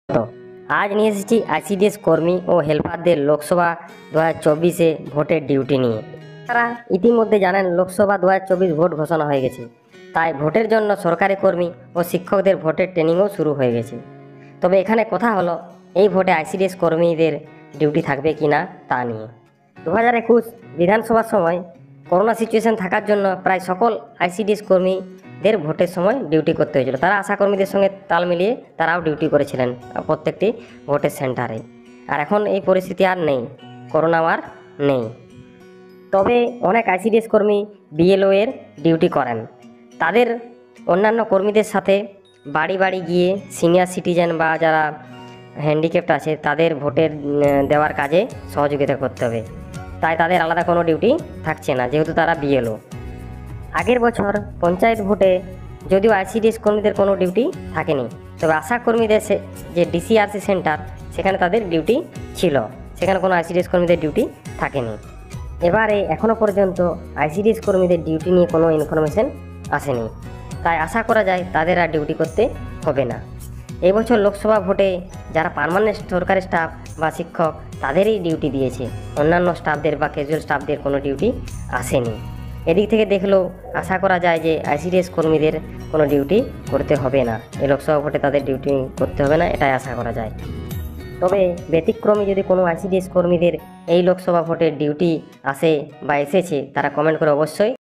তো আজ নিয়ে এসেছি আইসিডিএস কর্মী ও হেল্পারদের লোকসভা 2024-এ ভোটের ডিউটি নিয়ে। তারা ইতিমধ্যে জানেন লোকসভা 2024 ভোট ঘোষণা হয়ে গেছে, তাই ভোটের জন্য সরকারি কর্মী ও শিক্ষকদের ভোটের ট্রেনিংও শুরু হয়ে গেছে। তবে এখানে কথা হলো এই ভোটে আইসিডিএস কর্মীদের ডিউটি থাকবে কিনা তা নিয়ে। 2021 বিধানসভার সময় করোনা সিচুয়েশন থাকার জন্য প্রায় সকল আইসিডিএস কর্মীদের ভোটের সময় ডিউটি করতে হয়েছিল। তারা আশাকর্মীদের সঙ্গে তাল মিলিয়ে তারাও ডিউটি করেছিলেন প্রত্যেকটি ভোটের সেন্টারে। আর এখন এই পরিস্থিতি আর নেই, করোনা আর নেই। তবে অনেক আইসিডিএস কর্মী বিএলও এর ডিউটি করেন। তাদের অন্যান্য কর্মীদের সাথে বাড়ি বাড়ি গিয়ে সিনিয়র সিটিজেন বা যারা হ্যান্ডিক্যাপ্ট আছে তাদের ভোটের দেওয়ার কাজে সহযোগিতা করতে হবে। তাই তাদের আলাদা কোনো ডিউটি থাকছে না, যেহেতু তারা বিএলও। আগের বছর পঞ্চায়েত ভোটে যদিও আইসিডিএস কর্মীদের কোনো ডিউটি থাকেনি, তবে আশা কর্মীদের যে ডিসিআরসি সেন্টার সেখানে তাদের ডিউটি ছিল, সেখানে কোনো আইসিডিএস কর্মীদের ডিউটি থাকেনি। এবারে এখনও পর্যন্ত আইসিডিএস কর্মীদের ডিউটি নিয়ে কোনো ইনফরমেশন আসেনি, তাই আশা করা যায় তাদের আর ডিউটি করতে হবে না। এই বছর লোকসভা ভোটে যারা পার্মানেন্ট সরকারি স্টাফ বা শিক্ষক তাদেরই ডিউটি দিয়েছে, অন্যান্য স্টাফদের বা ক্যাজুয়াল স্টাফদের কোনো ডিউটি আসেনি। এদিক থেকে দেখলেও আশা করা যায় যে আইসিডিএস কর্মীদের কোনো ডিউটি করতে হবে না, এই লোকসভা ভোটে তাদের ডিউটি করতে হবে না, এটাই আশা করা যায়। তবে ব্যতিক্রমী যদি কোনো আইসিডিএস কর্মীদের এই লোকসভা ভোটের ডিউটি আসে বা এসেছে, তারা কমেন্ট করে অবশ্যই